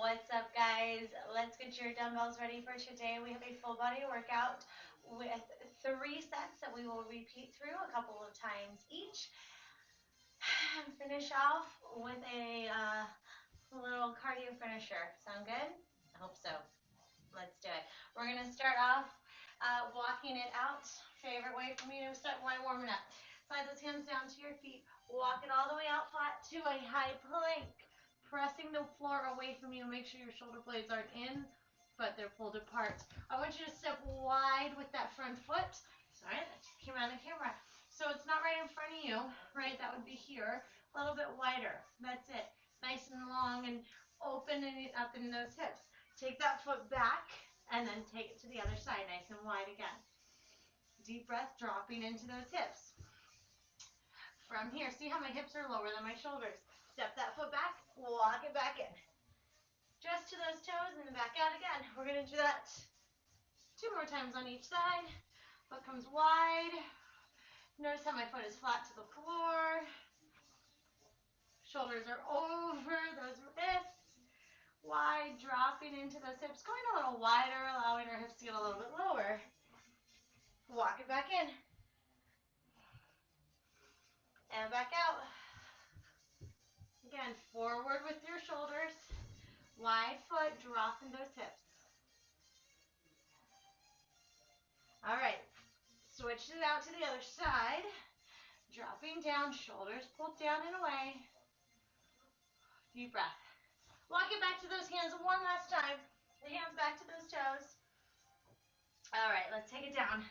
What's up, guys? Let's get your dumbbells ready for today. We have a full body workout with 3 sets that we will repeat through a couple of times each. Finish off with a little cardio finisher. Sound good? I hope so. Let's do it. We're going to start off walking it out. Favorite way for me to start while warming up. Slide those hands down to your feet. Walk it all the way out flat to a high plank. Pressing the floor away from you. Make sure your shoulder blades aren't in, but they're pulled apart. I want you to step wide with that front foot. Sorry, that just came out of the camera. So it's not right in front of you, right? That would be here. A little bit wider. That's it. Nice and long and opening up in those hips. Take that foot back and then take it to the other side, nice and wide again. Deep breath, dropping into those hips. From here, see how my hips are lower than my shoulders. Step that foot back, walk it back in. Just to those toes and then back out again. We're going to do that 2 more times on each side. Foot comes wide. Notice how my foot is flat to the floor. Shoulders are over those wrists. Wide, dropping into those hips. Going a little wider, allowing our hips to get a little bit lower. Walk it back in. And back out. Again, forward with your shoulders. Wide foot, dropping those hips. All right, switch it out to the other side. Dropping down, shoulders pulled down and away. Deep breath. Walk it back to those hands one last time. The hands back to those toes. All right, let's take it down.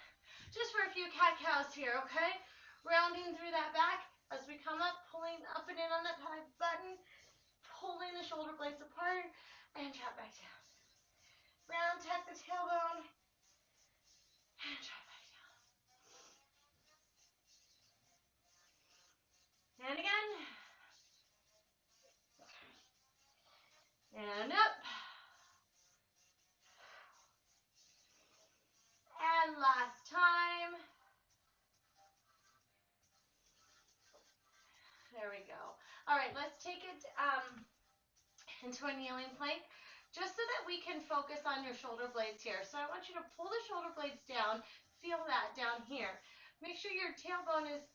Just for a few cat-cows here, okay? Rounding through that back as we come up, pulling up and in on that high button, pulling the shoulder blades apart, and drop back down. Round, tuck the tailbone, and drop back down. And again. And up. And last time. There we go. All right, let's take it into a kneeling plank just so that we can focus on your shoulder blades here. So I want you to pull the shoulder blades down. Feel that down here. Make sure your tailbone is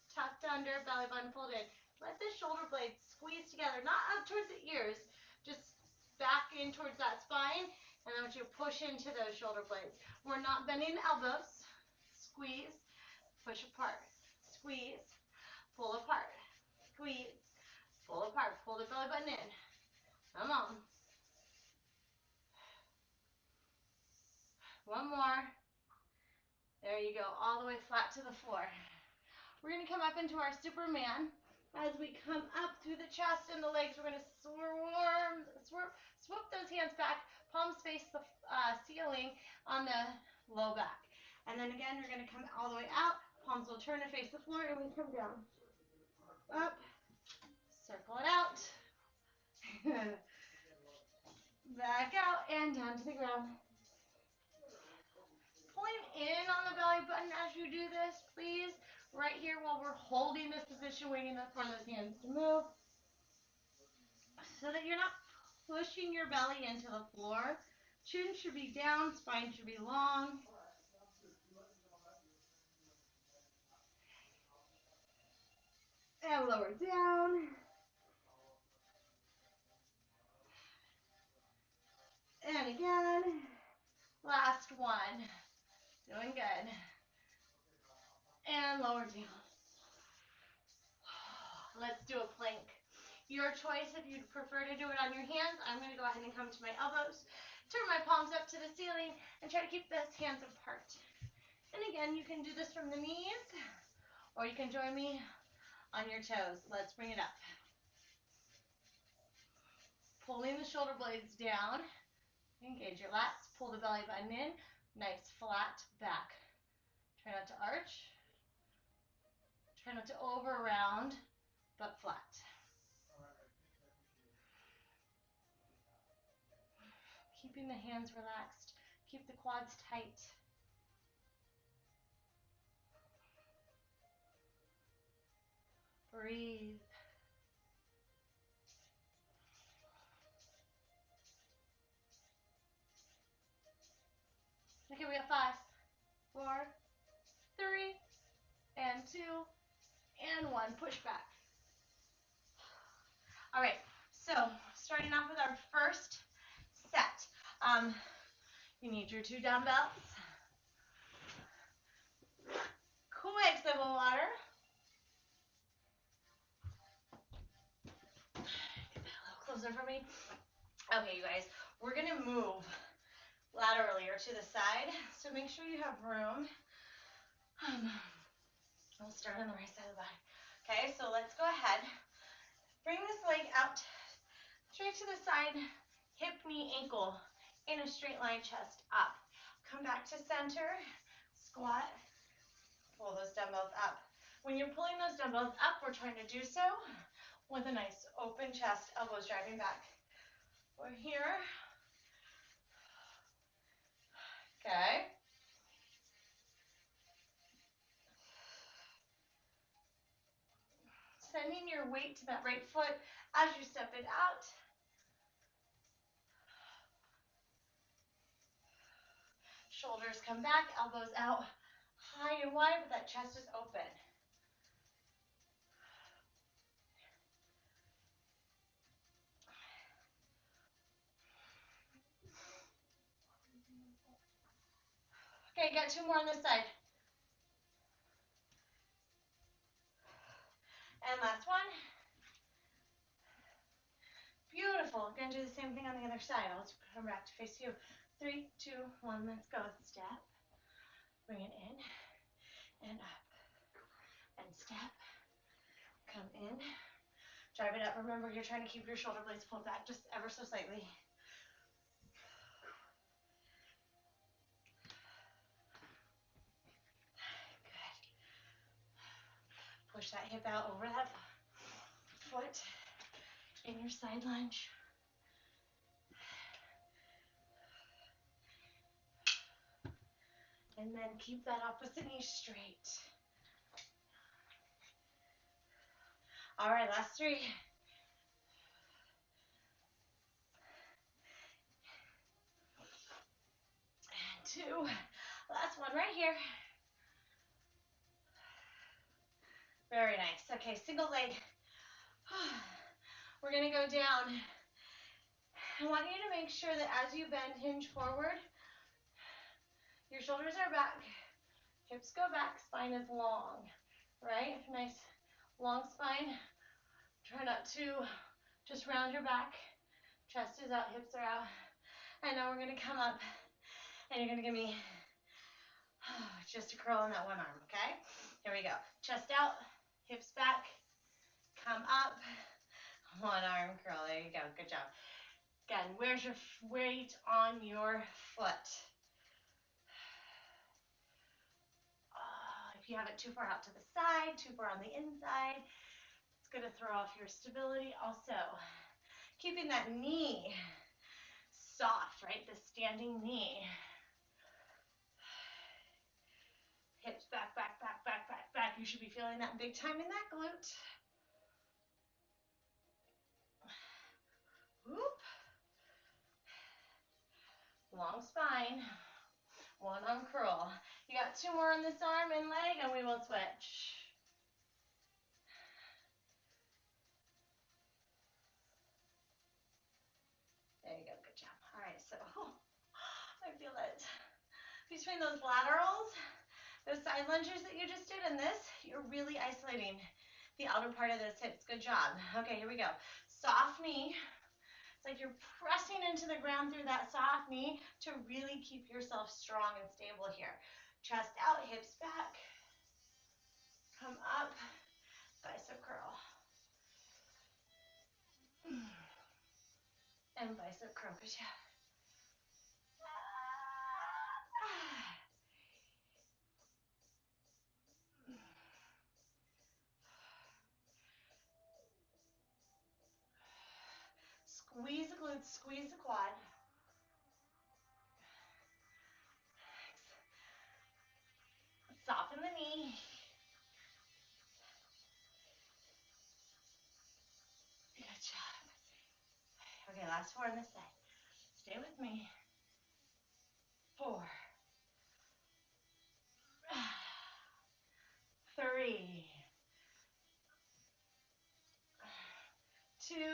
tucked under, belly button pulled in. Let the shoulder blades squeeze together, not up towards the ears, just back in towards that spine, and I want you to push into those shoulder blades. We're not bending the elbows. Squeeze, push apart, squeeze, pull apart, squeeze, pull apart, pull the belly button in. Come on. One more. There you go, all the way flat to the floor. We're going to come up into our Superman. As we come up through the chest and the legs, we're going to swoop those hands back, palms face the ceiling on the low back. And then again, we're going to come all the way out. Palms will turn to face the floor, and we come down. Up, circle it out. Back out and down to the ground. Pulling in on the belly button as you do this, please. Right here while we're holding this position, waiting for those hands to move. So that you're not pushing your belly into the floor. Chin should be down, spine should be long. And lower down. And again. Last one. Doing good. And lower down. Let's do a plank. Your choice if you'd prefer to do it on your hands. I'm going to go ahead and come to my elbows. Turn my palms up to the ceiling and try to keep those hands apart. And again, you can do this from the knees or you can join me on your toes. Let's bring it up. Pulling the shoulder blades down. Engage your lats. Pull the belly button in. Nice flat back. Try not to arch. Try not to over round, but flat. Keeping the hands relaxed. Keep the quads tight. Breathe. Okay, we got 5, 4, 3, and 2, and 1. Push back. All right, so starting off with our first set. You need your 2 dumbbells, quick sip of water. Get that a little closer for me. Okay, you guys, we're gonna move laterally or to the side, so make sure you have room. We'll start on the right side of the body. Okay, so let's go ahead. Bring this leg out straight to the side, hip, knee, ankle, in a straight line, chest up. Come back to center, squat, pull those dumbbells up. When you're pulling those dumbbells up, we're trying to do so with a nice open chest, elbows driving back. We're here. Okay. Sending your weight to that right foot as you step it out. Shoulders come back, elbows out high and wide, but that chest is open. Okay, get 2 more on this side. And last one. Beautiful. Gonna do the same thing on the other side. I'll come back to face you. 3, 2, 1, let's go. Step. Bring it in and up. And step. Come in. Drive it up. Remember, you're trying to keep your shoulder blades pulled back just ever so slightly. Good. Push that hip out over that foot in your side lunge. And then keep that opposite knee straight. All right, last 3. And 2. Last one right here. Very nice. Okay, single leg. We're going to go down. I want you to make sure that as you bend, hinge forward, your shoulders are back, hips go back, spine is long, right? Nice long spine. Try not to just round your back. Chest is out, hips are out. And now we're going to come up, and you're going to give me just a curl on that one arm, okay? Here we go. Chest out, hips back, come up, one arm curl. There you go. Good job. Again, where's your weight on your foot? If you have it too far out to the side, too far on the inside, it's going to throw off your stability. Also, keeping that knee soft, right? The standing knee. Hips back, back, back, back, back, back. You should be feeling that big time in that glute. Whoop. Long spine. One arm curl. You got 2 more on this arm and leg, and we will switch. There you go. Good job. All right, so I feel it. Between those laterals, those side lunges that you just did and this, you're really isolating the outer part of those hips. Good job. Okay, here we go. Soft knee. It's like you're pressing into the ground through that soft knee to really keep yourself strong and stable here. Chest out, hips back. Come up, bicep curl. And bicep curl. Good job. Squeeze the glutes, squeeze the quad. Soften the knee. Good job. Okay, last 4 on this side. Stay with me. 4, 2,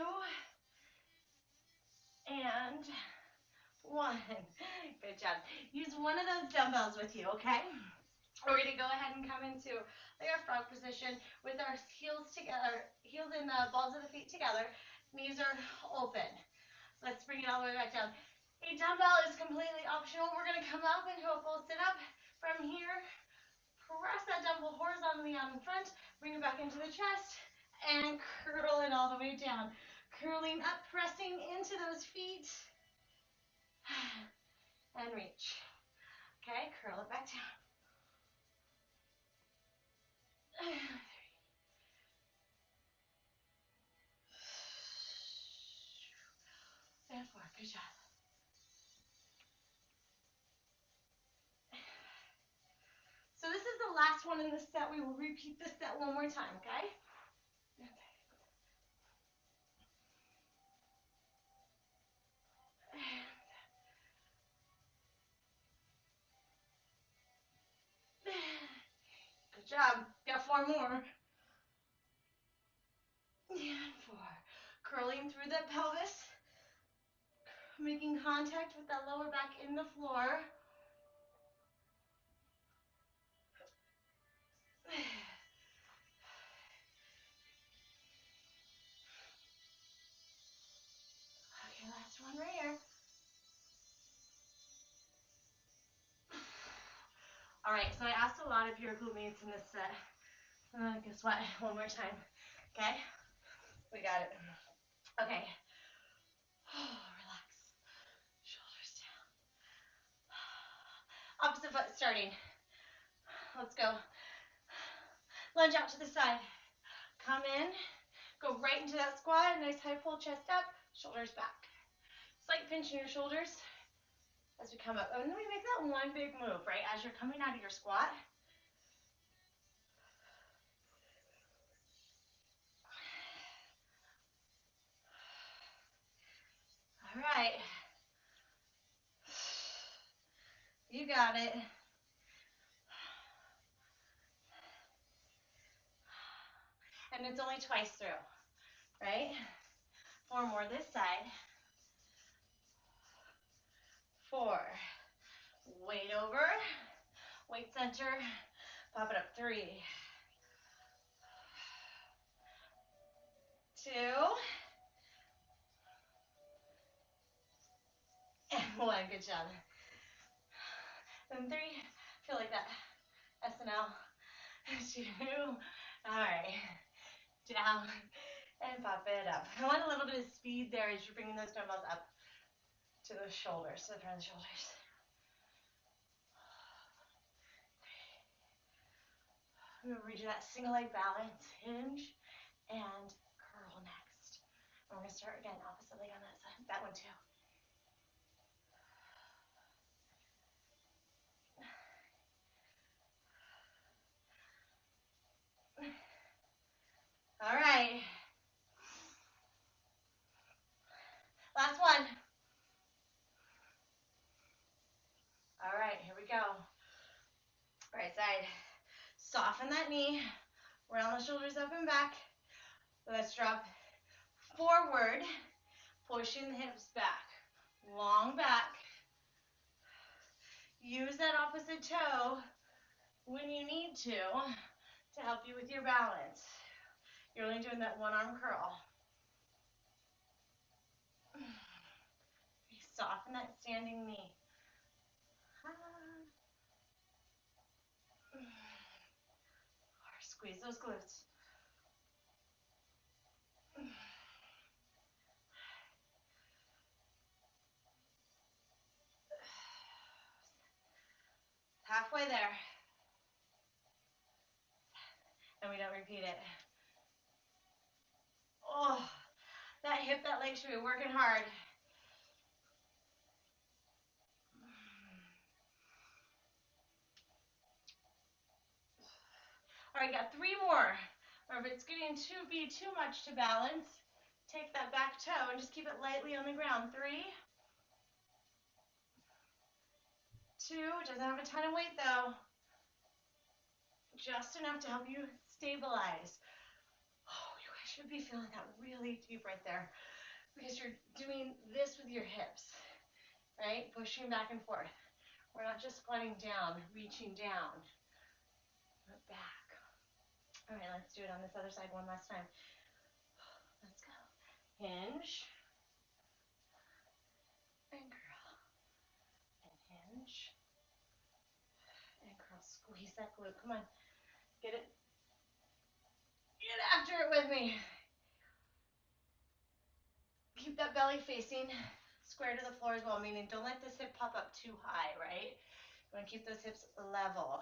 and 1. Good job. Use one of those dumbbells with you, okay? We're going to go ahead and come into like our frog position with our heels together, heels and the balls of the feet together. Knees are open. Let's bring it all the way back down. A dumbbell is completely optional. We're going to come up into a full sit-up. From here, press that dumbbell horizontally out in front. Bring it back into the chest and curl it all the way down. Curling up, pressing into those feet. And reach. Okay, curl it back down. And 4, good job. So this is the last one in this set. We will repeat this set one more time, okay? Good job. Got 4 more. And 4. Curling through the pelvis. Making contact with that lower back in the floor. Okay, last one right here. All right, so I asked a lot of your glute mates in this set. Guess what? One more time. Okay? We got it. Okay. Relax. Shoulders down. Opposite foot starting. Let's go. Lunge out to the side. Come in. Go right into that squat. Nice high pull, chest up, shoulders back. Slight pinch in your shoulders as we come up. And then we make that one big move, right? As you're coming out of your squat. All right. You got it. And it's only twice through, right? 4 more this side. 4. Weight over. Weight center. Pop it up. 3. 2. And 1. Good job. And 3. Feel like that. SNL. 2. All right. Down. And pop it up. I want a little bit of speed there as you're bringing those dumbbells up to the shoulders, to the front of the shoulders. Remember, we do that single leg balance, hinge, and curl next. And we're going to start again, opposite leg on that side, that one too. All right. Last one. All right, here we go. Right side. Soften that knee. Round the shoulders up and back. Let's drop forward, pushing the hips back. Long back. Use that opposite toe when you need to help you with your balance. You're only doing that one arm curl. Soften that standing knee. Squeeze those glutes. Halfway there. And we don't repeat it. Oh, that hip, that leg should be working hard. All right, got 3 more. Or if it's getting to be too much to balance, take that back toe and just keep it lightly on the ground. 3, 2, doesn't have a ton of weight though. Just enough to help you stabilize. Oh, you guys should be feeling that really deep right there because you're doing this with your hips, right? Pushing back and forth. We're not just squatting down, reaching down, but back. All right, let's do it on this other side one last time. Let's go. Hinge and curl and hinge and curl. Squeeze that glute. Come on, get it. Get after it with me. Keep that belly facing square to the floor as well, meaning don't let this hip pop up too high, right? You want to keep those hips level.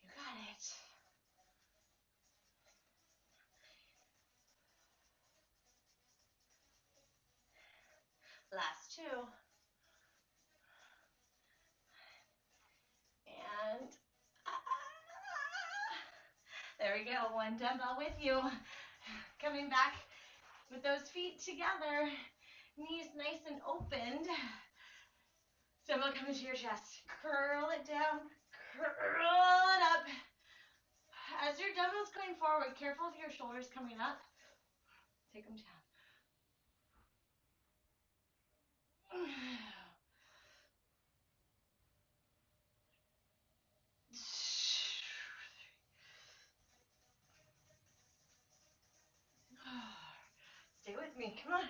You got it. Last two. And there we go. One dumbbell with you. Coming back with those feet together. Knees nice and opened. Dumbbell coming to your chest. Curl it down. Curl it up. As your dumbbell's going forward, careful of your shoulders coming up. Take them down. Stay with me. Come on.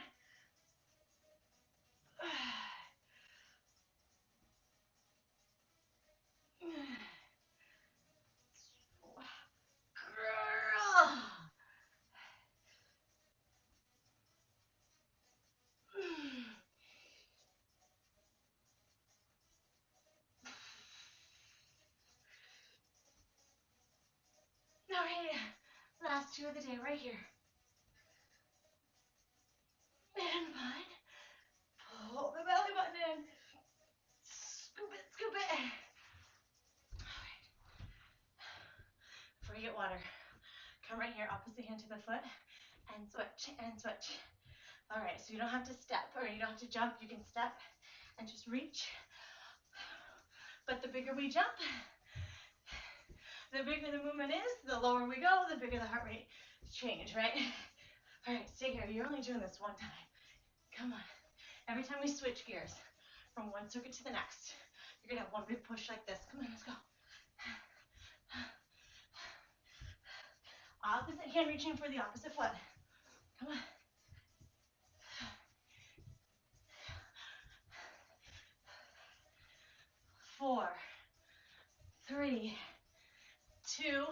Girl. All right. Last two of the day right here. And one. Pull the belly button in. Scoop it, scoop it. All right. Before you get water, come right here, opposite hand to the foot, and switch, and switch. All right, so you don't have to step, or you don't have to jump. You can step and just reach. But the bigger we jump, the bigger the movement is, the lower we go, the bigger the heart rate change, right? All right, stay here. You're only doing this one time. Come on. Every time we switch gears from one circuit to the next, you're going to have one big push like this. Come on, let's go. Opposite hand reaching for the opposite foot. Come on. 4, 3, 2,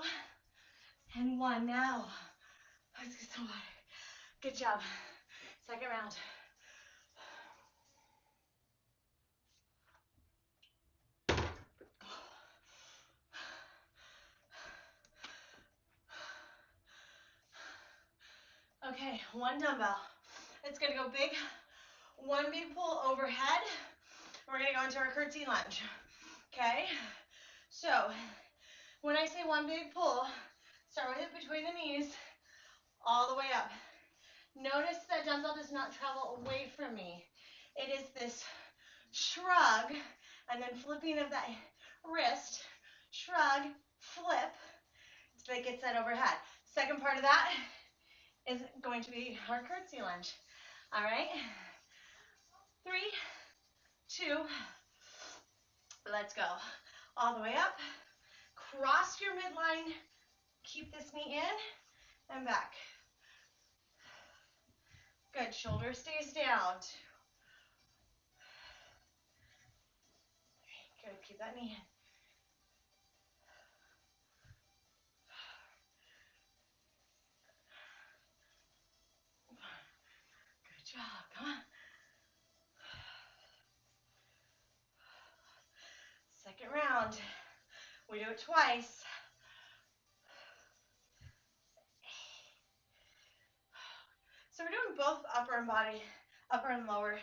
and 1. Now, let's get some water. Good job. Second round. Okay, one dumbbell. It's gonna go big. One big pull overhead. We're gonna go into our curtsy lunge. Okay? So, when I say one big pull, start with it between the knees, all the way up. Notice that dumbbell does not travel away from me. It is this shrug, and then flipping of that wrist, shrug, flip, so that gets that overhead. Second part of that is going to be our curtsy lunge. All right? 3, 2, let's go. All the way up. Cross your midline. Keep this knee in and back. Good. Shoulder stays down. Good. Keep that knee in. Good job. Come on. Second round. We do it twice. So we're doing both upper and lower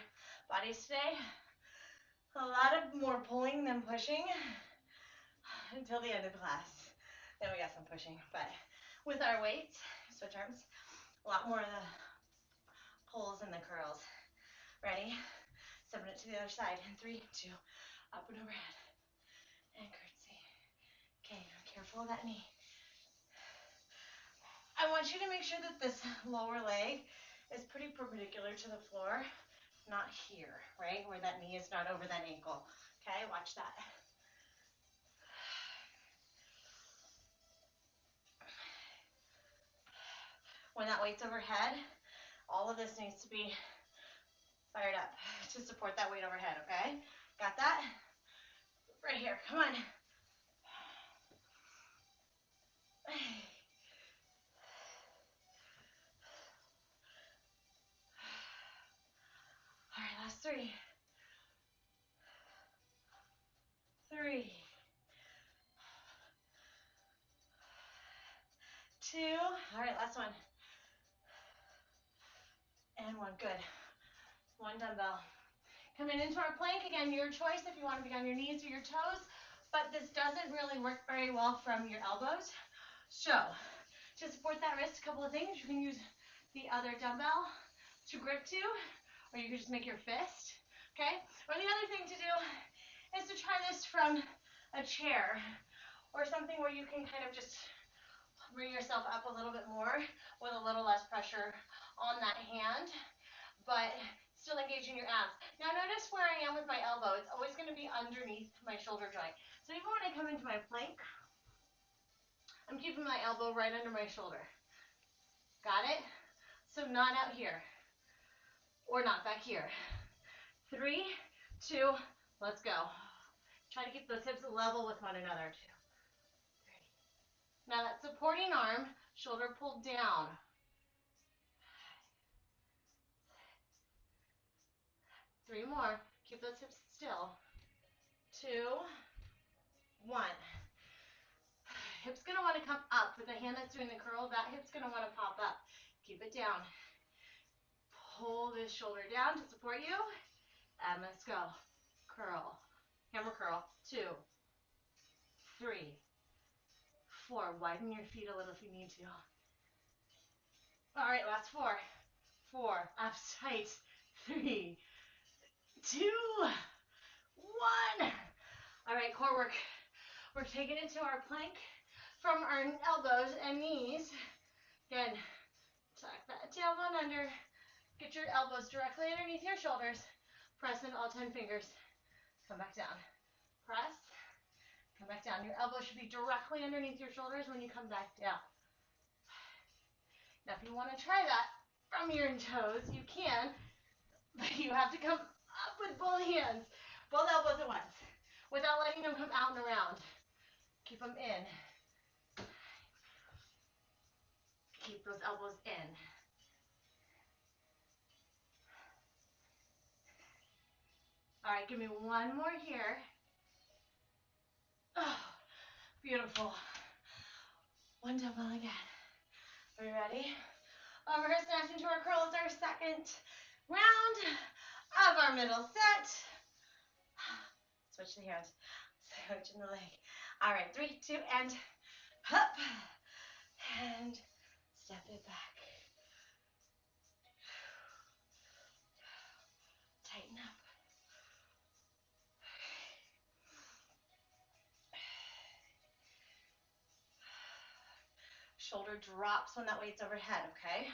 bodies today. A lot of more pulling than pushing until the end of class. Then we got some pushing, but with our weights, switch arms, a lot more of the pulls and the curls. Ready? Stepping it to the other side in 3, 2, Up and overhead. And curtsy. Okay, careful of that knee. I want you to make sure that this lower leg is pretty perpendicular to the floor, not here, right? Where that knee is not over that ankle. Okay, watch that. When that weight's overhead, all of this needs to be fired up to support that weight overhead, okay? Got that? Right here, come on. All right, last 3. 3. 2. All right, last one. And 1, good. 1 dumbbell. Coming into our plank, again, your choice if you want to be on your knees or your toes, but this doesn't really work very well from your elbows. So, to support that wrist, a couple of things. You can use the other dumbbell to grip to, or you can just make your fist, okay? Or the other thing to do is to try this from a chair, or something where you can kind of just bring yourself up a little bit more with a little less pressure on that hand, but still engaging your abs. Now notice where I am with my elbow. It's always going to be underneath my shoulder joint. So even when I come into my plank, I'm keeping my elbow right under my shoulder. Got it? So not out here, or not back here. 3, 2, let's go. Try to keep those hips level with one another. 2, 3. Now that supporting arm, shoulder pulled down. 3 more. Keep those hips still. 2, 1. Hip's going to want to come up. With the hand that's doing the curl, that hip's going to want to pop up. Keep it down. Pull this shoulder down to support you. And let's go. Curl. Hammer curl. 2, 3, 4. Widen your feet a little if you need to. All right, last 4. 4. Abs tight. 3, 2, 1. All right, core work. We're taking it to our plank from our elbows and knees. Again, tuck that tail on under. Get your elbows directly underneath your shoulders. Press in all 10 fingers. Come back down. Press. Come back down. Your elbow should be directly underneath your shoulders when you come back down. Now, if you want to try that from your toes, you can, but you have to come up with both hands, both elbows at once, without letting them come out and around. Keep them in. Keep those elbows in. All right, give me one more here. Oh, beautiful. 1 dumbbell again. Are you ready? Overhead snatch into our curl is our second round of our middle set. Switch the hands. Switch in the leg. All right, 3, 2, and up. And step it back. Tighten up. Shoulder drops when that weight's overhead, okay?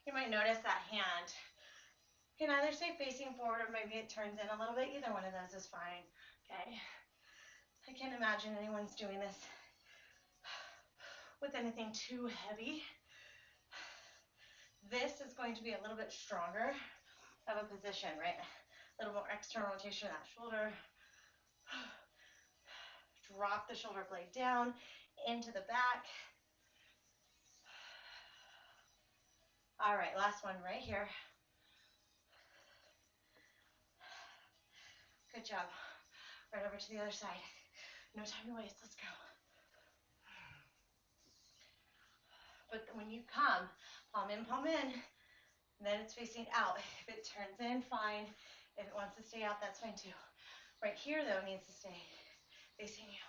You might notice that hand can either stay facing forward or maybe it turns in a little bit. Either one of those is fine, okay? I can't imagine anyone's doing this with anything too heavy. This is going to be a little bit stronger of a position, right? A little more external rotation of that shoulder. Drop the shoulder blade down into the back. All right, last one right here. Good job. Right over to the other side. No time to waste, let's go. But when you come, palm in, then it's facing out. If it turns in, fine. If it wants to stay out, that's fine too. Right here though, it needs to stay facing you.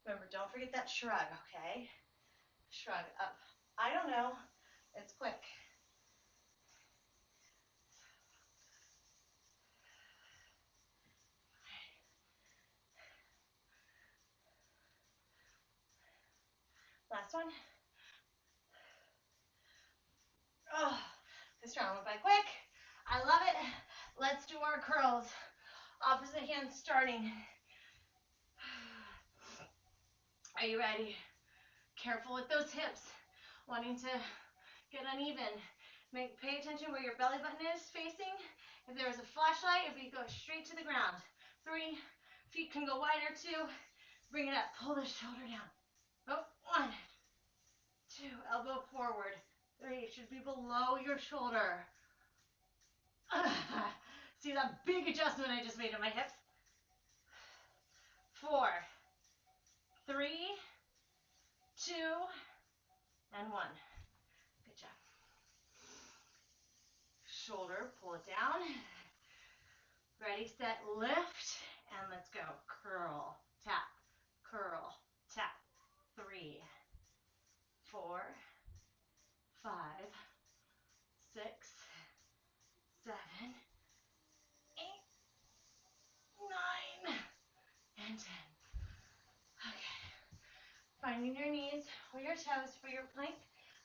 Remember, don't forget that shrug, okay? Shrug up. I don't know. It's quick. Last one. Oh, this round went by quick. I love it. Let's do our curls. Opposite hand starting. Are you ready? Careful with those hips. Wanting to get uneven. Pay attention where your belly button is facing. If there was a flashlight, if you go straight to the ground. 3, feet can go wider. 2, bring it up. Pull the shoulder down. Oh, 1, 2, elbow forward. 3, it should be below your shoulder. See that big adjustment I just made in my hips? 4, 3, 2, and 1. Good job. Shoulder, pull it down. Ready, set, lift, and let's go. Curl, tap, curl, tap. 3, 4, 5, 6, 7, 8, 9, and 10. Okay. Finding your knees or your toes for your plank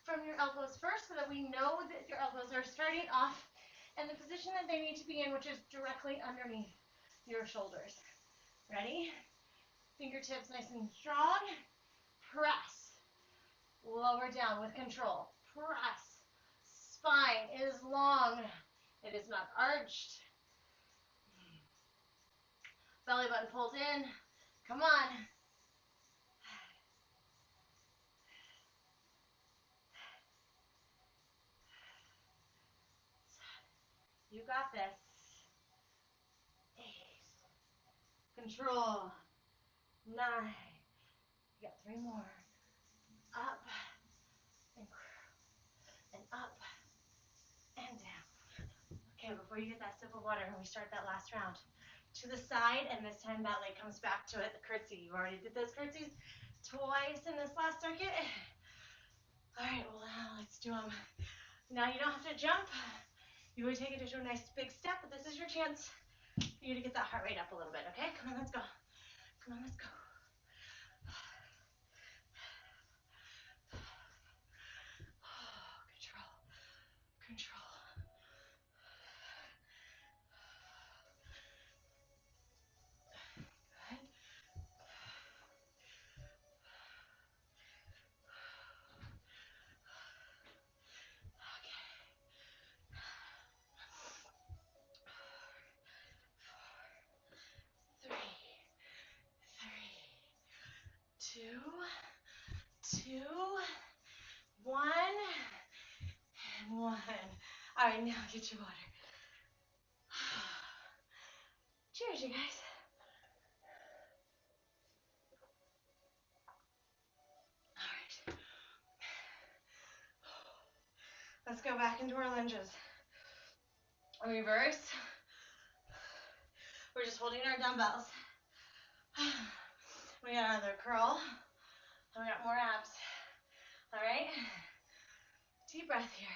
from your elbows first so that we know that your elbows are starting off in the position that they need to be in, which is directly underneath your shoulders. Ready? Fingertips nice and strong. Press. Lower down with control. Press. Spine is long. It is not arched. Belly button pulls in. Come on. You got this. 8. Control. 9. You got 3 more. Up. And up. And down. Okay, before you get that sip of water, we start that last round. To the side, and this time that leg comes back to it. The curtsy. You already did those curtsies twice in this last circuit. All right, well, now let's do them. Now you don't have to jump. You would take it to a nice big step, but this is your chance for you to get that heart rate up a little bit, okay? Come on, let's go. Come on, let's go. Control. Control. Good. Okay. 4, 3, 2, 1, and 1. All right, now get your water. Cheers, you guys. All right. Let's go back into our lunges. Reverse. We're just holding our dumbbells. We got another curl. And we got more abs. All right? Deep breath here.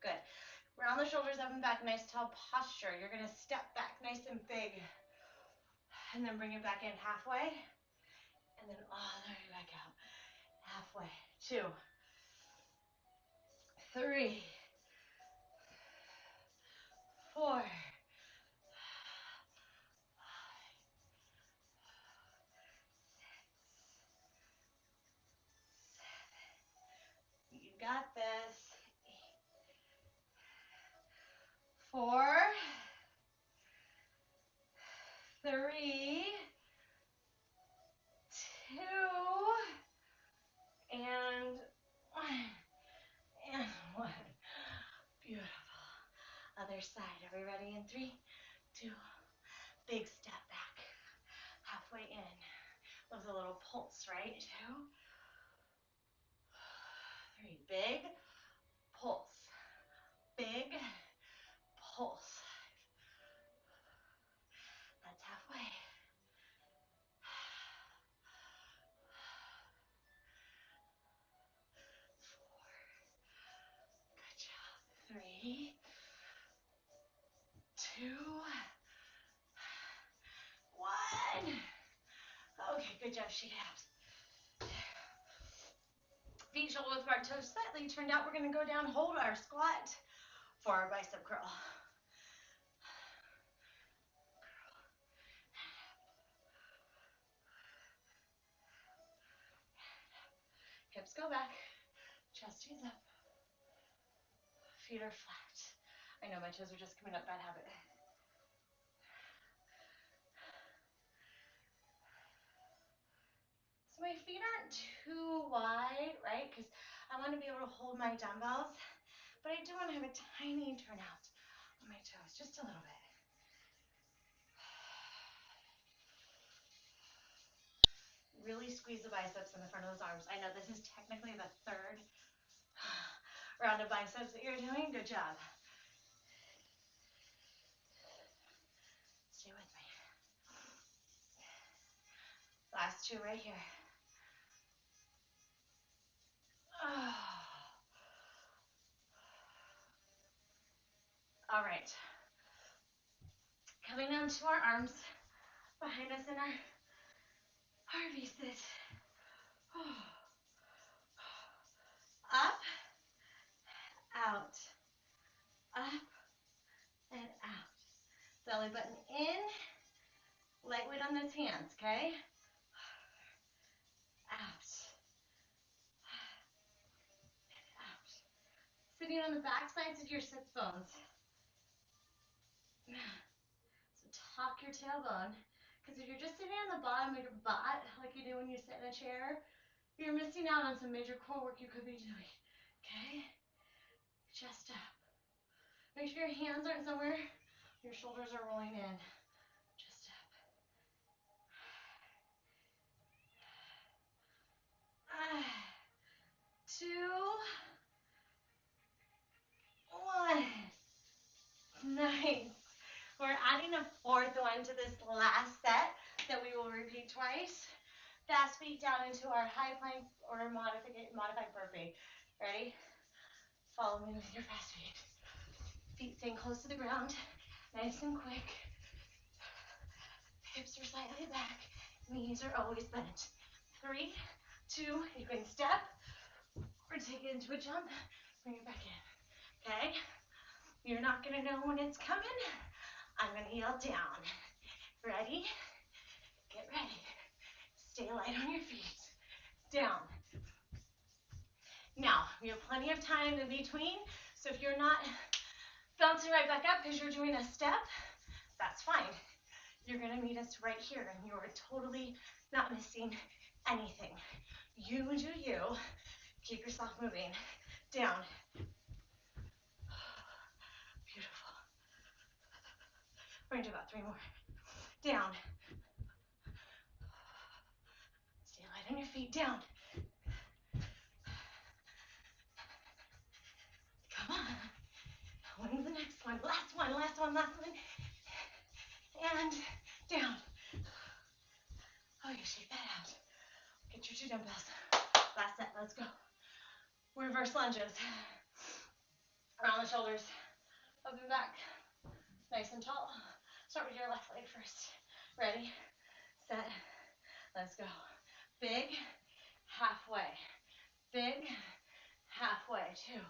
Good. Round the shoulders up and back, nice tall posture. You're gonna step back nice and big. And then bring it back in halfway. And then all the way back out. Halfway. 2, 3, 4, 5, 6, 7. You got this. 4, 3, 2, and 1. And 1. Beautiful. Other side. Are we ready? In 3, 2. Big step back. Halfway in. With a little pulse, right? 2, 3. Big pulse. Big 3, 2, 1. Okay, good job. Shake it out. Feet shoulder width apart, toes slightly turned out. We're going to go down, hold our squat for our bicep curl. Hips go back, chest stays up, feet are flat. I know my toes are just coming up, bad habit. So my feet aren't too wide, right? Because I want to be able to hold my dumbbells, but I do want to have a tiny turnout on my toes, just a little bit. Really squeeze the biceps in the front of those arms. I know this is technically the third round of biceps that you're doing. Good job. Stay with me. Last 2 right here. All right. Coming down to our arms behind us in our RV sit. Up, out, up, and out. Belly button in, lightweight on those hands, okay? Out, out. Sitting on the back sides of your sits bones. So tuck your tailbone, because if you're just sitting on the bottom of your butt, like you do when you sit in a chair, you're missing out on some major core work you could be doing, okay? Chest up. Make sure your hands aren't somewhere your shoulders are rolling in. Chest up. 2, 1. Nice. We're adding a 4th one to this last set that we will repeat twice. Fast feet down into our high plank or modified burpee. Ready? Follow me with your fast feet. Feet staying close to the ground. Nice and quick. Hips are slightly back. Knees are always bent. 3, 2, you can step or take it into a jump. Bring it back in. Okay? You're not going to know when it's coming. I'm going to yell down. Ready? Get ready. Stay light on your feet. Down. Now, we have plenty of time in between, so if you're not bouncing right back up because you're doing a step, that's fine. You're going to meet us right here, and you are totally not missing anything. You do you. Keep yourself moving. Down. Beautiful. We're going to do about 3 more. Down. Stay light on your feet. Down. Come on. On to the next one. Last one, last one, last one. And down. Oh, you shake that out. Get your 2 dumbbells. Last set, let's go. Reverse lunges. Around the shoulders, up and back. Nice and tall. Start with your left leg first. Ready, set, let's go. Big, halfway. Big, halfway. 2, 3, 4.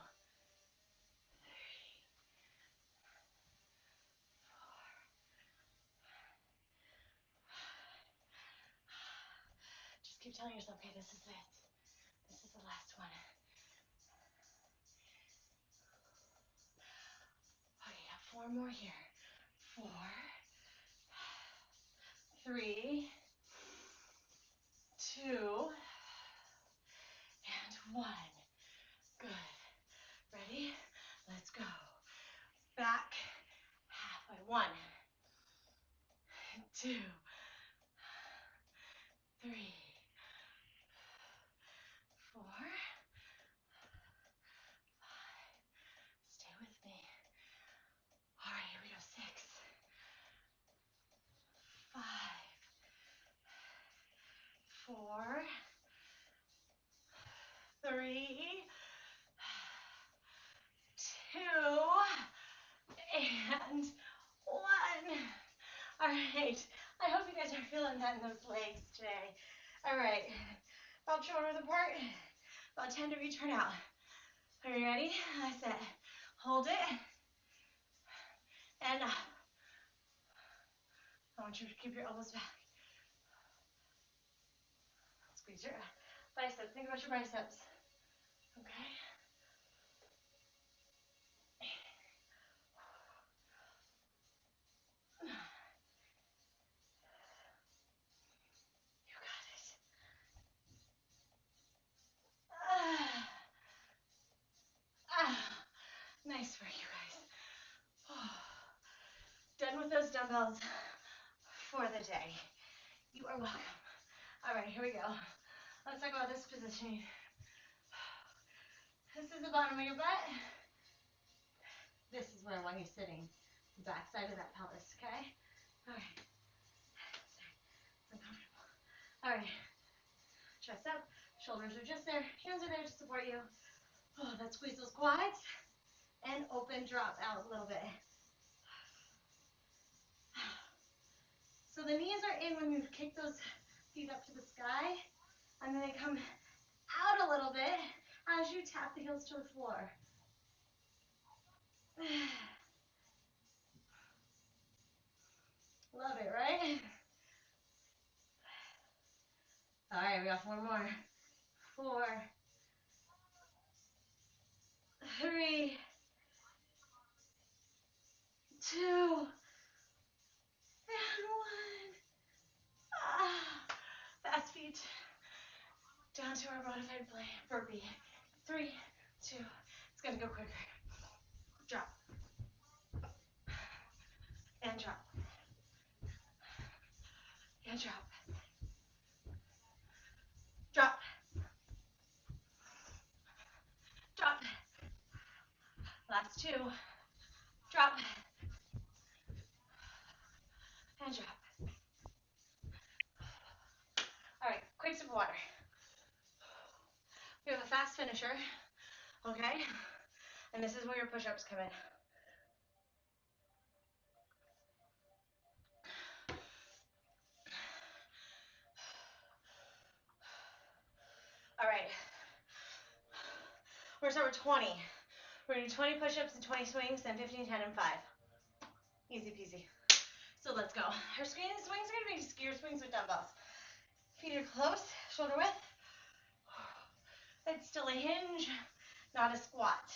Just keep telling yourself, okay, this is it. This is the last one. Okay, got 4 more here. 4, 3, 2, and 1. Good. Ready? Let's go. Back, halfway. 1, 2, 3, 4, 5. Stay with me. All right, here we go. 6, 5, 4, 3, 2, right. I hope you guys are feeling that in those legs today. All right. About shoulders apart. About 10 to return out. Are you ready? That's it. Hold it. And I want you to keep your elbows back. Squeeze your biceps. Think about your biceps. Okay? You got it. Nice work, you guys. Done with those dumbbells for the day. You are welcome. All right, here we go. Let's talk about this positioning. This is the bottom of your butt. This is where I want you sitting. The back side of that pelvis, okay? All right. Sorry, it's uncomfortable. All right. Chest up, shoulders are just there, hands are there to support you. Oh, let's squeeze those quads and open, drop out a little bit. So the knees are in when you kick those feet up to the sky, and then they come out a little bit as you tap the heels to the floor. Love it, right? All right, we got 4 more. 4, 3, 2, and 1. Fast feet down to our modified burpee. 3, 2. It's gonna go quicker. Drop. And drop. And drop. Drop. Drop. Last 2. Drop. And drop. All right, quick sip of water. We have a fast finisher, okay? And this is where your push-ups come in. All right. We're gonna start with 20. We're gonna do 20 push-ups and 20 swings, then 15, 10, and 5. Easy peasy. So let's go. Our swings are gonna be skier swings with dumbbells. Feet are close, shoulder width. It's still a hinge, not a squat.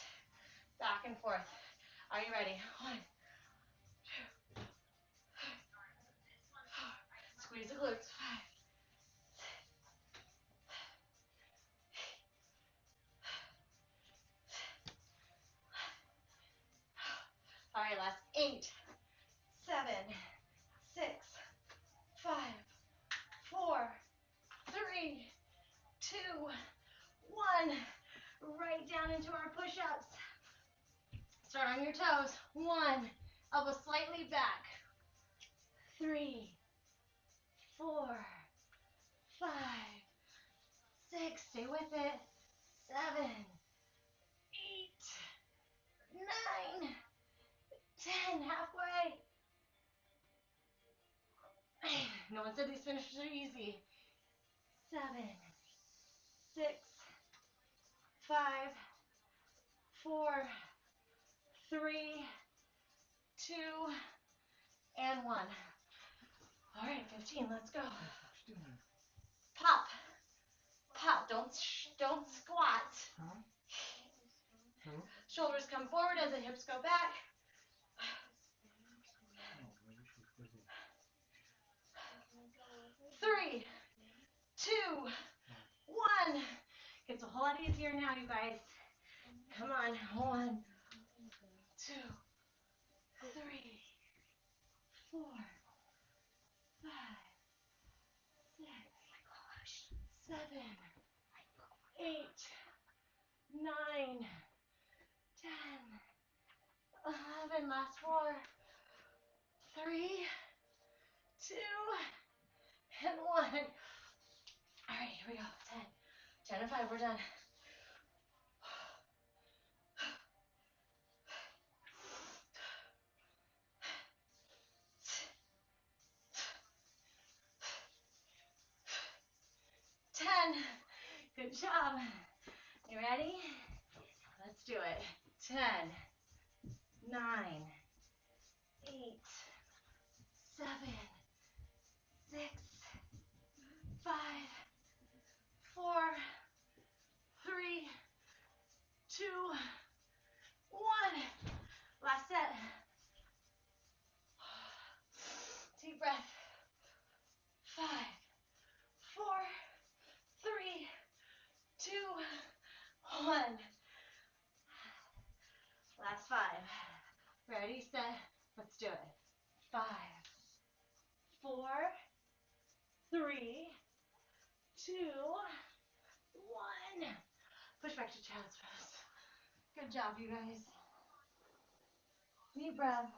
Back and forth. Are you ready? 1, 2, 4. Squeeze the glutes. 5. All right, last 8, 7, 6, 5, 4, 3, 2, 1. Right down into our push-ups. Start on your toes. 1, elbow slightly back. 3, 4, 5, 6. Stay with it. 7, 8, 9, 10. Halfway. No one said these finishes are easy. 7, 6, 5, 4, 3, 2, and 1. All right, 15. Let's go. Pop, pop. Don't squat. Shoulders come forward as the hips go back. 3, 2, 1. Gets a whole lot easier now, you guys. Come on. 1, 2, 3, 4, 5, 6, 7, 8, 9, 10, 11. Last 4, 3, 2, and 1. All right, here we go. 10, 10 and 5. We're done. again. Good job. You ready? Let's do it. 10, 9, 8, 7, 6, 5, 4, 3, 2, 1. Last set. Deep breath. 5, 4, 3, 2, 1. Last 5. Ready, set, let's do it. 5, 4, 3, 2, 1. Push back to child's pose. Good job, you guys. Deep breath.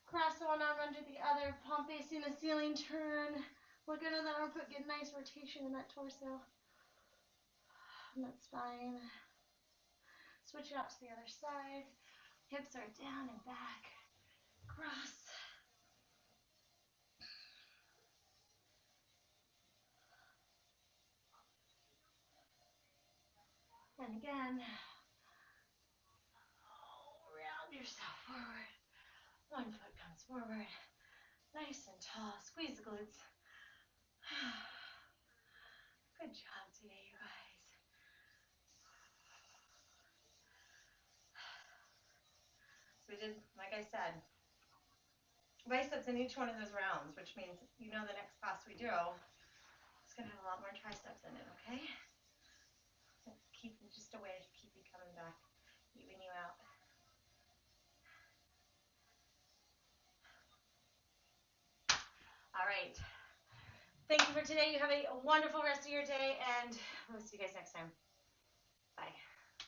Cross one arm under the other, palm facing the ceiling, turn. Look under the armpit, get nice rotation in that torso and that spine. Switch it out to the other side. Hips are down and back. Cross. And again. Round yourself forward. One foot comes forward. Nice and tall. Squeeze the glutes. Good job today, you guys. So we did, like I said, biceps in each one of those rounds, which means you know the next class we do is going to have a lot more triceps in it, okay? Keep just a way to keep you coming back, even you out. All right. Thank you for today. You have a wonderful rest of your day, and we'll see you guys next time.